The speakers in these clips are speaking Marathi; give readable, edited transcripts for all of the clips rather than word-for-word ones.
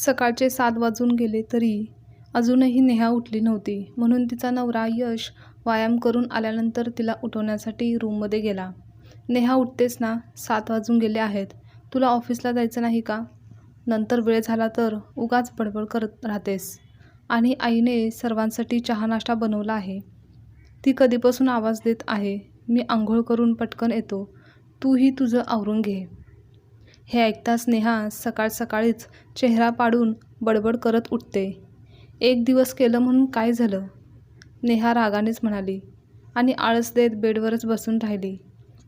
सकाळचे 7 वाजून गेले तरी अजूनही नेहा उठली नव्हती. म्हणून तिचा नवरा यश व्यायाम करून आल्यानंतर तिला उठवण्यासाठी रूममध्ये गेला. नेहा, उठतेस ना? 7 वाजून गेले आहेत. तुला ऑफिसला जायचं नाही का? नंतर वेळ झाला तर उगाच बडबड करत राहतेस. आणि आईने सर्वांसाठी चहा नाश्ता बनवला आहे. ती कधीपासून आवाज देत आहे. मी आंघोळ करून पटकन येतो. तूही तुझं आवरून घे. हे ऐकताच नेहा सकाळ सकाळीच चेहरा पाडून बडबड करत उठते. एक दिवस केलं म्हणून काय झालं? नेहा रागानेच म्हणाली आणि आळस देत बेडवरच बसून राहिली.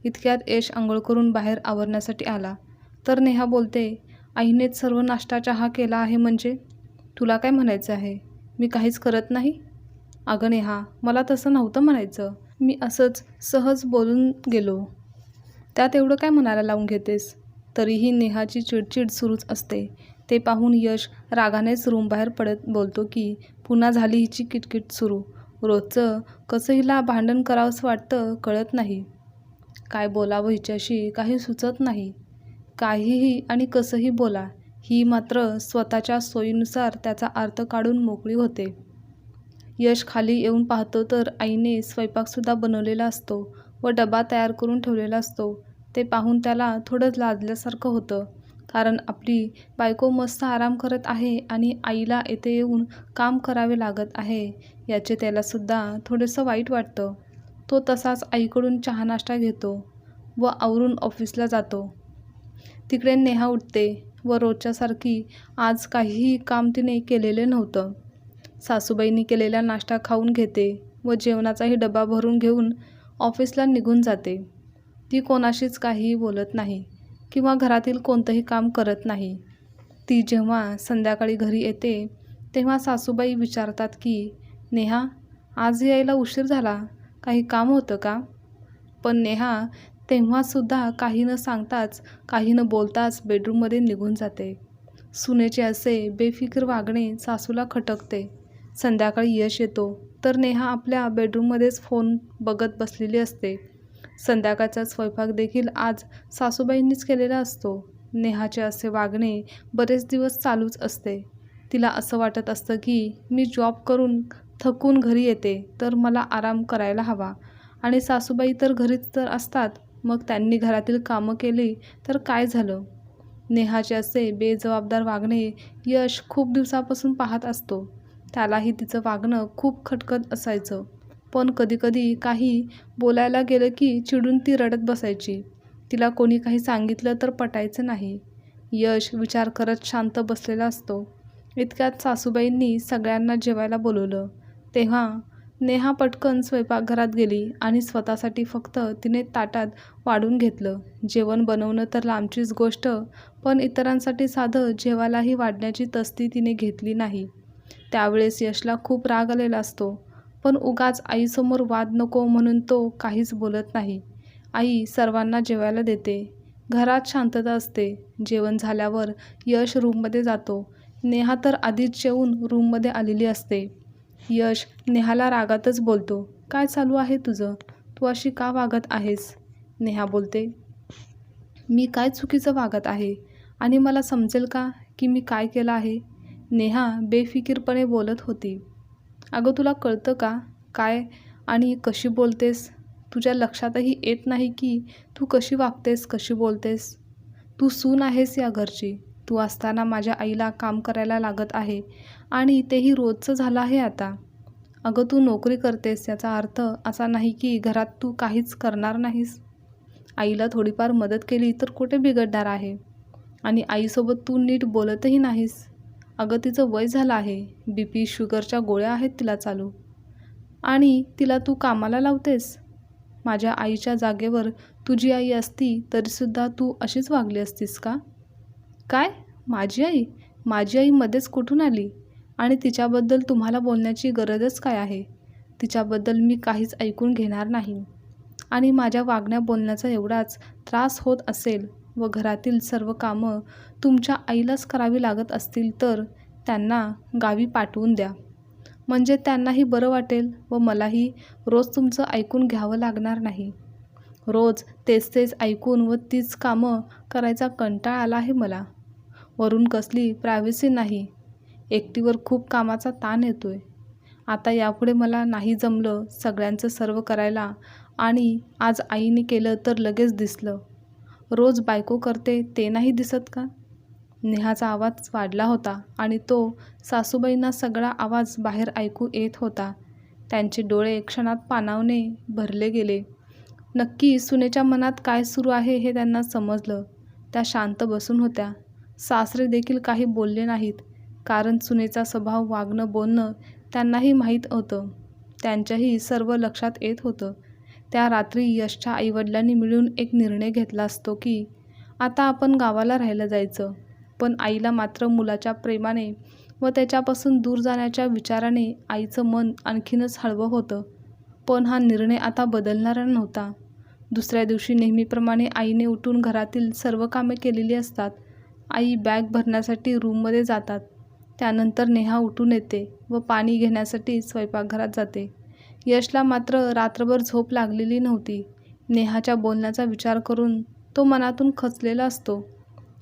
इतक्यात यश आंघोळ करून बाहेर आवरण्यासाठी आला. तर नेहा बोलते, आईनेच सर्व नाश्ता चहा केला आहे म्हणजे? तुला काय म्हणायचं आहे? मी काहीच करत नाही? अगं नेहा, मला तसं नव्हतं म्हणायचं. मी असंच सहज बोलून गेलो. त्यात एवढं काय म्हणायला लावून घेतेस? तरीही नेहाची चिडचिड सुरूच असते. ते पाहून यश रागानेच रूमबाहेर पडत बोलतो की पुन्हा झाली हिची किटकिट सुरू. रोजचं कसं हिला भांडण करावंसं वाटतं कळत नाही. काय बोलावं हिच्याशी काही सुचत नाही. काहीही आणि कसंही बोला, ही मात्र स्वतःच्या सोयीनुसार त्याचा अर्थ काढून मोकळी होते. यश खाली येऊन पाहतो तर आईने स्वयंपाकसुद्धा बनवलेला असतो व डबा तयार करून ठेवलेला असतो. ते पाहून त्याला थोडं लाजल्यासारखं होतं. कारण आपली बायको मस्त आराम करत आहे आणि आईला येथे येऊन काम करावे लागत आहे याचे त्यालासुद्धा थोडंसं वाईट वाटतं. तो तसाच आईकडून चहा नाश्ता घेतो व आवरून ऑफिसला जातो. तिकडे नेहा उठते व रोजच्यासारखी आज काहीही काम तिने केलेले नव्हतं. सासूबाईंनी केलेला नाश्ता खाऊन घेते व जेवणाचाही डबा भरून घेऊन ऑफिसला निघून जाते. ती कोणाशीच काहीही बोलत नाही किंवा घरातील कोणतंही काम करत नाही. ती जेव्हा संध्याकाळी घरी येते तेव्हा सासूबाई विचारतात की नेहा, आज यायला उशीर झाला, काही काम होतं का? पण नेहा तेव्हासुद्धा काही न सांगताच काही न बोलताच बेडरूममध्ये निघून जाते. सुनेचे असे बेफिकीर वागणे सासूला खटकते. संध्याकाळी यश येतो तर नेहा आपल्या बेडरूममध्येच फोन बघत बसलेली असते. संध्याकाळचा स्वयंपाक देखील आज सासूबाईंनीच केलेला असतो. नेहाचे असे वागणे बरेच दिवस चालूच असते. तिला असं वाटत असतं की मी जॉब करून थकून घरी येते तर मला आराम करायला हवा आणि सासूबाई तर घरीच तर असतात, मग त्यांनी घरातील कामं केली तर काय झालं? नेहाचे असे बेजबाबदार वागणे यश खूप दिवसापासून पाहत असतो. त्यालाही तिचं वागणं खूप खटकत असायचं. पण कधीकधी काही बोलायला गेलं की चिडून ती रडत बसायची. तिला कोणी काही सांगितलं तर पटायचं नाही. यश विचार करत शांत बसलेला असतो. इतक्यात सासूबाईंनी सगळ्यांना जेवायला बोलवलं. तेव्हा नेहा पटकन स्वयंपाकघरात गेली आणि स्वतःसाठी फक्त तिने ताटात वाढून घेतलं. जेवण बनवणं तर लांबचीच गोष्ट, पण इतरांसाठी साधं जेवायलाही वाढण्याची तस्ती तिने घेतली नाही. त्यावेळेस यशला खूप राग आलेला असतो. पण उगाच आईसमोर वाद नको म्हणून तो काहीच बोलत नाही. आई सर्वांना जेवायला देते. घरात शांतता असते. जेवण झाल्यावर यश रूममध्ये जातो. नेहा तर आधीच जेवून रूममध्ये आलेली असते. यश नेहाला रागातच बोलतो, काय चालू आहे तुझं? तू अशी का वागत आहेस? नेहा बोलते, मी काय चुकीचं वागत आहे आणि मला समजेल का की मी काय केलं आहे? नेहा बेफिकीरपणे बोलत होती. अगं तुला कळतं का काय आणि कशी बोलतेस? तुझ्या लक्षातही येत नाही की तू कशी वागतेस, कशी बोलतेस? तू सून आहेस या घरची. तू असताना माझ्या आईला काम करायला लागत आहे आणि तेही रोजचं झालं आहे आता. अगं तू नोकरी करतेस याचा अर्थ असा नाही की घरात तू काहीच करणार नाहीस. आईला थोडीफार मदत केली तर कुठे बिघडणार आहे? आणि आईसोबत तू नीट बोलतही नाहीस. अगं तिचं वय झालं आहे. BP शुगरच्या गोळ्या आहेत तिला चालू आणि तिला तू कामाला लावतेस. माझ्या आईच्या जागेवर तुझी आई असती तरीसुद्धा तू अशीच वागली असतीस का? काय? माझी आई? माझी आई मध्येच कुठून आली? आणि तिच्याबद्दल तुम्हाला बोलण्याची गरजच काय आहे? तिच्याबद्दल मी काहीच ऐकून घेणार नाही. आणि माझ्या वागण्या बोलण्याचा एवढाच त्रास होत असेल व घरातील सर्व कामं तुमच्या आईलाच करावी लागत असतील तर त्यांना गावी पाठवून द्या. म्हणजे त्यांनाही बरं वाटेल व मलाही रोज तुमचं ऐकून घ्यावं लागणार नाही. रोज तेच तेच ऐकून व तीच कामं करायचा कंटाळा आला आहे मला. वरून कसली प्रायव्हसी नाही. एकटीवर खूप कामाचा ताण येतोय. आता यापुढे मला नाही जमलं सगळ्यांचं सर्व करायला आणि आज आईने केलं तर लगेच दिसलं. रोज बायको करते ते नाही दिसत का? नेहाचा आवाज वाढला होता आणि तो सासूबाईंना सगळा आवाज बाहेर ऐकू येत होता. त्यांचे डोळे क्षणात पाणावने भरले गेले. नक्की सुनेच्या मनात काय सुरू आहे हे त्यांना समजलं. त्या शांत बसून होत्या. सासरे देखील काही बोलले नाहीत, कारण सुनेचा स्वभाव, वागणं, बोलणं त्यांनाही माहीत होतं. त्यांच्याही सर्व लक्षात येत होतं. त्या रात्री यशच्या आईवडिलांनी मिळून एक निर्णय घेतला असतो की आता आपण गावाला राहायला जायचं. पण आईला मात्र मुलाच्या प्रेमाने व त्याच्यापासून दूर जाण्याच्या विचाराने आईचं मन आणखीनच हळवं होतं. पण हा निर्णय आता बदलणारा नव्हता. दुसऱ्या दिवशी नेहमीप्रमाणे आईने उठून घरातील सर्व कामे केलेली असतात. आई बॅग भरण्यासाठी रूममध्ये जातात. त्यानंतर नेहा उठून येते व पाणी घेण्यासाठी स्वयंपाकघरात जाते. यशला मात्र रात्रभर झोप लागलेली नव्हती. नेहाच्या बोलण्याचा विचार करून तो मनातून खचलेला असतो.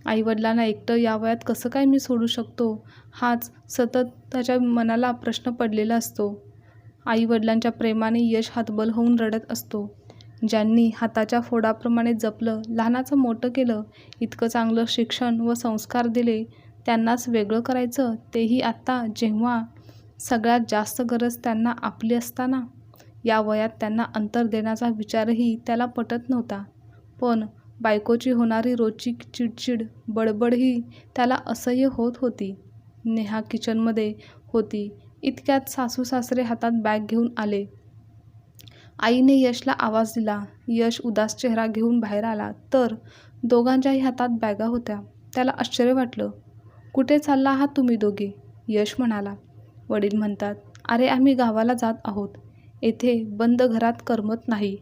आईवडिलांना एकटं या वयात कसं काय मी सोडू शकतो, हाच सतत त्याच्या मनाला प्रश्न पडलेला असतो. आईवडिलांच्या प्रेमाने यश हतबल होऊन रडत असतो. ज्यांनी हाताच्या फोडाप्रमाणे जपलं, लहानाचं मोठं केलं, इतकं चांगलं शिक्षण व संस्कार दिले, त्यांनाच वेगळं करायचं, तेही आत्ता जेव्हा सगळ्यात जास्त गरज त्यांना आपली असताना. या वयात त्यांना अंतर देण्याचा विचारही त्याला पटत नव्हता. पण बायकोची होणारी रोजची चिडचिड, बडबडही त्याला असह्य होत होती. नेहा किचनमध्ये होती. इतक्यात सासू सासरे हातात बॅग घेऊन आले. आईने यशला आवाज दिला. यश उदास चेहरा घेऊन बाहेर आला तर दोघांच्याही हातात बॅगा होत्या. त्याला आश्चर्य वाटलं. कुठे चालला आहात तुम्ही दोघे? यश म्हणाला. वडील म्हणतात, अरे आम्ही गावाला जात आहोत. येथे बंद घरात करमत नाही.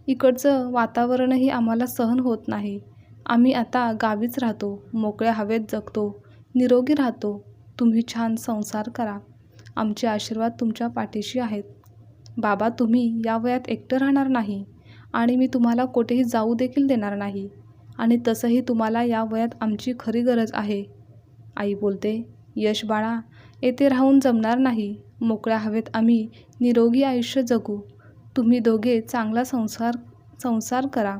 इकडचं वातावरणही आम्हाला सहन होत नाही. आम्ही आता गावीच राहतो, मोकळ्या हवेत जगतो, निरोगी राहतो. तुम्ही छान संसार करा. आमचे आशीर्वाद तुमच्या पाठीशी आहेत. बाबा, तुम्ही या वयात एकटं राहणार नाही आणि मी तुम्हाला कुठेही जाऊ देखील देणार नाही. आणि तसंही तुम्हाला या वयात आमची खरी गरज आहे. आई बोलते, यश बाळा, येथे राहून जमणार नाही. मोकळ्या हवेत आम्ही निरोगी आयुष्य जगू. तुम्ही दोघे चांगला संसार करा.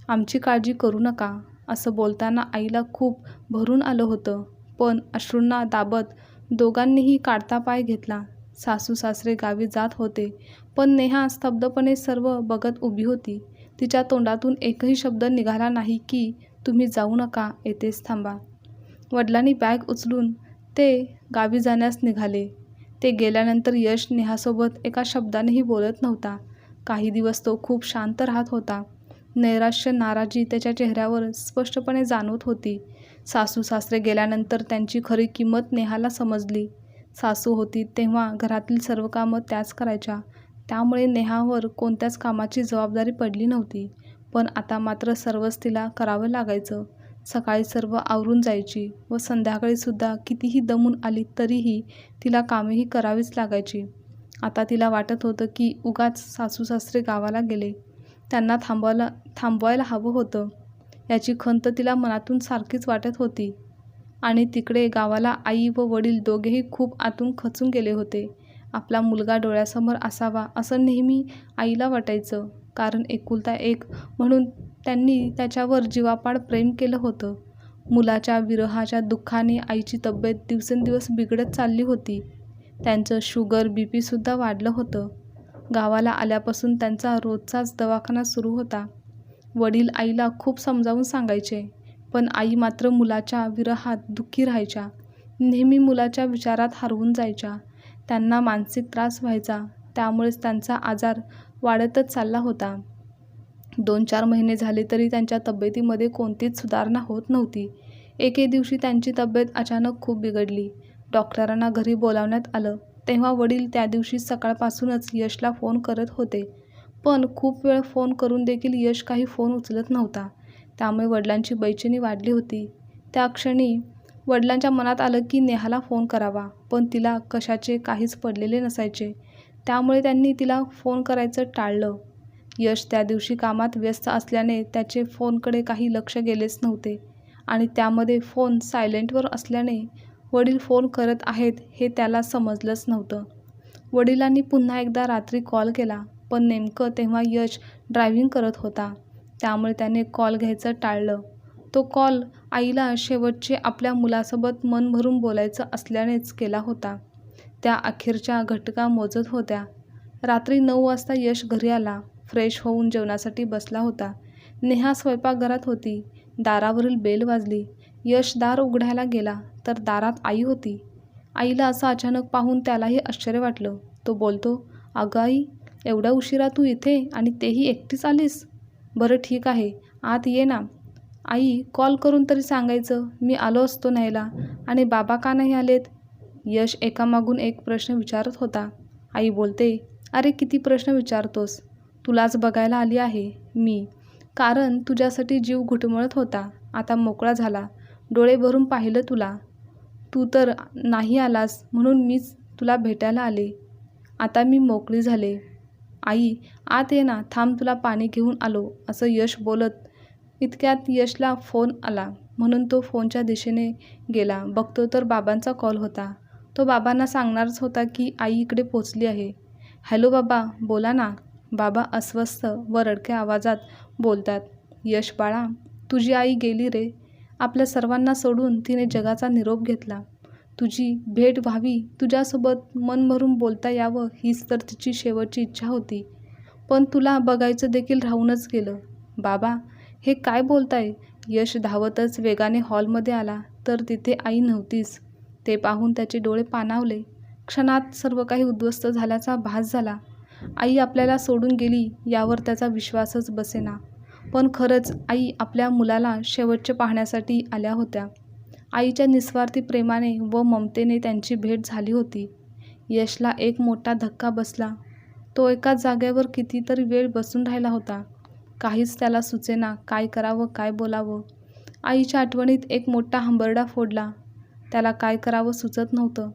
आमची काळजी करू नका. असं बोलताना आईला खूप भरून आलं होतं. पण अश्रूंना दाबत दोघांनीही काढता पाय घेतला. सासू सासरे गावी जात होते, पण नेहा स्तब्धपणे सर्व बघत उभी होती. तिच्या तोंडातून एकही शब्द निघाला नाही की तुम्ही जाऊ नका, येथेच थांबा. वडिलांनी बॅग उचलून ते गावी जाण्यास निघाले. ते गेल्यानंतर यश नेहासोबत एका शब्दानेही बोलत नव्हता. काही दिवस तो खूप शांत राहत होता. नैराश्य, नाराजी त्याच्या चेहऱ्यावर स्पष्टपणे जाणवत होती. सासू सासरे गेल्यानंतर त्यांची खरी किंमत नेहाला समजली. सासू होती तेव्हा घरातील सर्व कामं त्याच करायच्या, त्यामुळे नेहावर कोणत्याच कामाची जबाबदारी पडली नव्हती. पण आता मात्र सर्वच तिला करावं लागायचं. सकाळी सर्व आवरून जायची व संध्याकाळीसुद्धा कितीही दमून आली तरीही तिला कामेही करावीच लागायची. आता तिला वाटत होतं की उगाच सासू सासरे गावाला गेले, त्यांना थांबवायला हवं होतं. याची खंत तिला मनातून सारखीच वाटत होती. आणि तिकडे गावाला आई व वडील दोघेही खूप आतून खचून गेले होते. आपला मुलगा डोळ्यासमोर असावा असं नेहमी आईला वाटायचं, कारण एकुलता एक म्हणून त्यांनी त्याच्यावर जीवापाड प्रेम केलं होतं. मुलाच्या विरहाच्या दुःखाने आईची तब्येत दिवसेंदिवस बिघडत चालली होती. त्यांचं शुगर, बीपीसुद्धा वाढलं होतं. गावाला आल्यापासून त्यांचा रोजचाच दवाखाना सुरू होता. वडील आईला खूप समजावून सांगायचे, पण आई मात्र मुलाच्या विरहात दुःखी राहायच्या. नेहमी मुलाच्या विचारात हरवून जायच्या. त्यांना मानसिक त्रास व्हायचा, त्यामुळेच त्यांचा आजार वाढतच चालला होता. 2-4 महिने झाले तरी त्यांच्या तब्येतीमध्ये कोणतीच सुधारणा होत नव्हती. एके दिवशी त्यांची तब्येत अचानक खूप बिघडली. डॉक्टरांना घरी बोलावण्यात आलं. तेव्हा वडील त्या दिवशी सकाळपासूनच यशला फोन करत होते, पण खूप वेळ फोन करून देखील यश काही फोन उचलत नव्हता. त्यामुळे वडिलांची बेचैनी वाढली होती. त्या क्षणी वडिलांच्या मनात आलं की नेहाला फोन करावा, पण तिला कशाचे काहीच पडलेले नसायचे. त्यामुळे त्यांनी तिला फोन करायचं टाळलं. यश त्या दिवशी कामात व्यस्त असल्याने त्याचे फोनकडे काही लक्ष गेलेच नव्हते. आणि त्यामध्ये फोन सायलेंटवर असल्याने वडील फोन करत आहेत हे त्याला समजलंच नव्हतं. वडिलांनी पुन्हा एकदा रात्री कॉल केला, पण नेमकं तेव्हा यश ड्रायव्हिंग करत होता, त्यामुळे त्याने कॉल घ्यायचं टाळलं. तो कॉल आईला शेवटचे आपल्या मुलासोबत मन भरून बोलायचं असल्यानेच केला होता. त्या अखेरच्या घटका मोजत होत्या. रात्री 9 वाजता यश घरी आला. फ्रेश होऊन जेवणासाठी बसला होता. नेहा स्वयंपाकघरात होती. दारावरील बेल वाजली. यश दार उघडायला गेला तर दारात आई होती. आईला असं अचानक पाहून त्यालाही आश्चर्य वाटलं. तो बोलतो, "अगं आई, एवढ्या उशिरा तू इथे आणि तेही एकटीच आलीस? बरं ठीक आहे, आत ये ना." "आई, कॉल करून तरी सांगायचं, मी आलो असतो न्यायला. आणि बाबा का नाही आलेत?" यश एकामागून एक प्रश्न विचारत होता. आई बोलते, "अरे किती प्रश्न विचारतोस? तुलाच बघायला आली आहे मी. कारण तुझ्यासाठी जीव घुटमळत होता. आता मोकळा झाला. डोळे भरून पाहिलं तुला. तू तर नाही आलास म्हणून मीच तुला भेटायला आले. आता मी मोकळी झाले. आई, आत ये ना, थांब तुला पाणी घेऊन आलो." असं यश बोलत इतक्यात यशला फोन आला, म्हणून तो फोनच्या दिशेने गेला. बघतो तर बाबांचा कॉल होता. तो बाबांना सांगणारच होता की आई इकडे पोचली आहे. "हॅलो बाबा, बोला ना." बाबा अस्वस्थ व रडक्या आवाजात बोलतात. "यश बाळा, तुझी आई गेली रे. आपल्या सर्वांना सोडून तिने जगाचा निरोप घेतला. तुझी भेट व्हावी, तुझ्यासोबत मन भरून बोलता यावं हीच तर तिची शेवटची इच्छा होती. पण तुला बघायचं देखील राहूनच गेलं." "बाबा, हे काय बोलताय?" यश धावतच वेगाने हॉलमध्ये आला तर तिथे आई नव्हतीच. ते पाहून त्याचे डोळे पाणावले. क्षणात सर्व काही उद्ध्वस्त झाल्याचा भास झाला. आई आपल्याला सोडून गेली यावर त्याचा विश्वासच बसेना. पण खरंच आई आपल्या मुलाला शेवटचे पाहण्यासाठी आल्या होत्या. आईच्या निस्वार्थी प्रेमाने व ममतेने त्यांची भेट झाली होती. यशला एक मोठा धक्का बसला. तो एकाच जागेवर कितीतरी वेळ बसून राहिला होता. काहीच त्याला सुचेना काय करावं, काय बोलावं. आईच्या आठवणीत एक मोठा हंबरडा फोडला. त्याला काय करावं सुचत नव्हतं.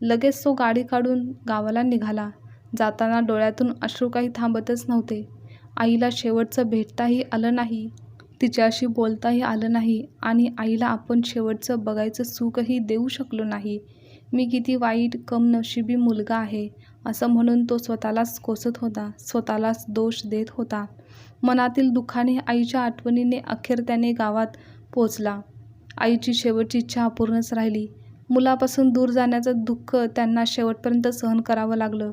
लगेच तो गाडी काढून गावाला निघाला. जाताना डोळ्यातून अश्रू काही थांबतच नव्हते. आईला शेवटचं भेटताही आलं नाही, तिच्याशी बोलताही आलं नाही आणि आईला आपण शेवटचं बघायचं सुखही देऊ शकलो नाही. मी किती वाईट कमनशिबी मुलगा आहे, असं म्हणून तो स्वतःलाच कोसत होता, स्वतःलाच दोष देत होता. मनातील दुःखाने, आईच्या आठवणीने अखेर त्याने गावात पोचला. आईची शेवटची इच्छा अपूर्णच राहिली. मुलापासून दूर जाण्याचं दुःख त्यांना शेवटपर्यंत सहन करावं लागलं.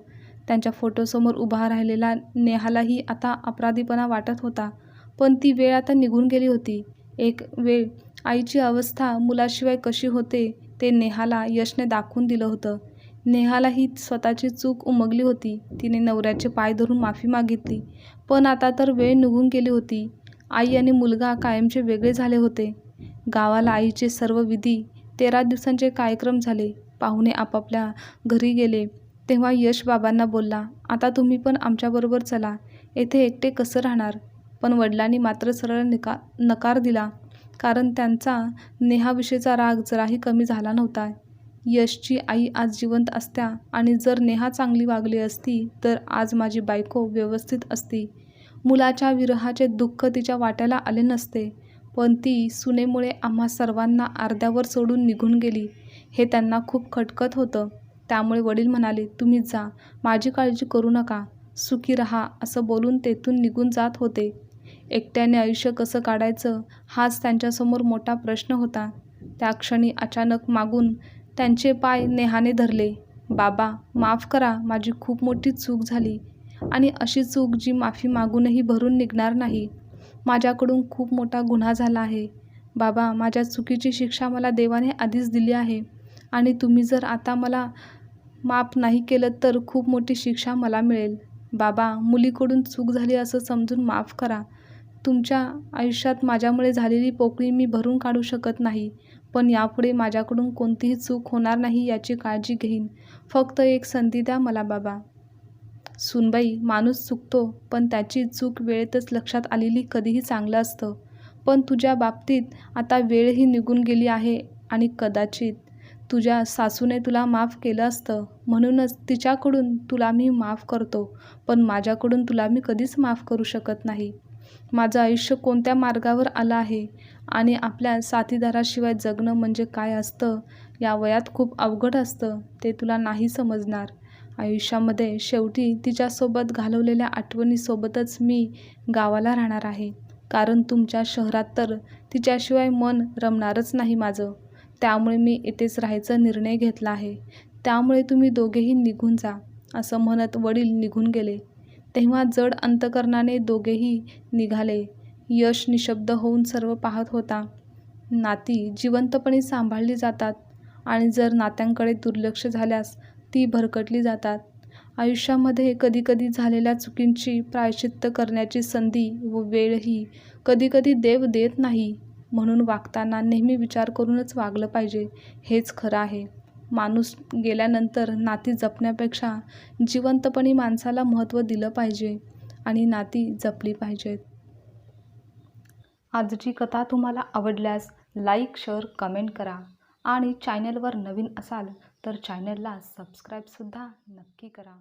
त्यांच्या फोटोसमोर उभा राहिलेला नेहालाही आता अपराधीपणा वाटत होता. पण ती वेळ आता निघून गेली होती. एक वेळ आईची अवस्था मुलाशिवाय कशी होते ते नेहाला यशने दाखवून दिलं होतं. नेहालाही स्वतःची चूक उमगली होती. तिने नवऱ्याचे पाय धरून माफी मागितली. पण आता तर वेळ निघून गेली होती. आई आणि मुलगा कायमचे वेगळे झाले होते. गावाला आईचे सर्व विधी, 13 दिवसांचे कार्यक्रम झाले. पाहुणे आपापल्या घरी गेले. तेव्हा यश बाबांना बोलला, "आता तुम्ही पण आमच्याबरोबर चला. येथे एकटे कसं राहणार?" पण वडिलांनी मात्र सरळ नकार दिला. कारण त्यांचा नेहाविषयीचा राग जराही कमी झाला नव्हता. यशची आई आज जिवंत असत्या आणि जर नेहा चांगली वागली असती तर आज माझी बायको व्यवस्थित असती. मुलाच्या विरहाचे दुःख तिच्या वाट्याला आले नसते. पण ती सुनेमुळे आम्हा सर्वांना अर्ध्यावर सोडून निघून गेली. हे त्यांना खूप खटकत होतं. त्यामुळे वडील म्हणाले, "तुम्ही जा, माझी काळजी करू नका, सुखी राहा," असं बोलून तेथून निघून जात होते. एकट्याने आयुष्य कसं काढायचं हाच त्यांच्यासमोर मोठा प्रश्न होता. त्या क्षणी अचानक मागून त्यांचे पाय नेहाने धरले. "बाबा, माफ करा, माझी खूप मोठी चूक झाली आणि अशी चूक जी माफी मागूनही भरून निघणार नाही. माझ्याकडून खूप मोठा गुन्हा झाला आहे. बाबा, माझ्या चुकीची शिक्षा मला देवाने आधीच दिली आहे आणि तुम्ही जर आता मला माफ नाही केलं तर खूप मोठी शिक्षा मला मिळेल. बाबा, मुलीकडून चूक झाली असं समजून माफ करा. तुमच्या आयुष्यात माझ्यामुळे झालेली पोकळी मी भरून काढू शकत नाही, पण यापुढे माझ्याकडून कोणतीही चूक होणार नाही याची काळजी घेईन. फक्त एक संधी द्या मला बाबा." "सूनबाई, माणूस चुकतो, पण त्याची चूक वेळेतच लक्षात आलेली कधीही चांगलं असतं. पण तुझ्या बाबतीत आता वेळही निघून गेली आहे आणि कदाचित तुझ्या सासूने तुला माफ केलं असतं. म्हणूनच तिच्याकडून तुला मी माफ करतो, पण माझ्याकडून तुला मी कधीच माफ करू शकत नाही. माझं आयुष्य कोणत्या मार्गावर आलं आहे आणि आपल्या साथीदाराशिवाय जगणं म्हणजे काय असतं, या वयात खूप अवघड असतं, ते तुला नाही समजणार. आयुष्यामध्ये शेवटी तिच्यासोबत घालवलेल्या आठवणीसोबतच मी गावाला राहणार आहे. कारण तुमच्या शहरात तर तिच्याशिवाय मन रमणारच नाही माझं. त्यामुळे मी इथेच राहायचा निर्णय घेतला आहे. त्यामुळे तुम्ही दोघेही निघून जा, असं म्हणत वडील निघून गेले. तेव्हा जड अंतकरणाने दोघेही निघाले. यश निशब्द होऊन सर्व पाहत होता. नाती जिवंतपणे सांभाळली जातात आणि जर नात्यांकडे दुर्लक्ष झाल्यास ती भरकटली जातात. आयुष्यामध्ये कधीकधी झालेल्या चुकींची प्रायश्चित्त करण्याची संधी व वेळही कधीकधी देव देत नाही. म्हणून वागताना नेहमी विचार करूनच वागलं पाहिजे, हेच खरं आहे. माणूस गेल्यानंतर नाती जपण्यापेक्षा जिवंतपणी माणसाला महत्त्व दिलं पाहिजे आणि नाती जपली पाहिजेत. आजची कथा तुम्हाला आवडल्यास लाईक, शेअर, कमेंट करा आणि चॅनलवर नवीन असाल तर चॅनलला सबस्क्राईबसुद्धा नक्की करा.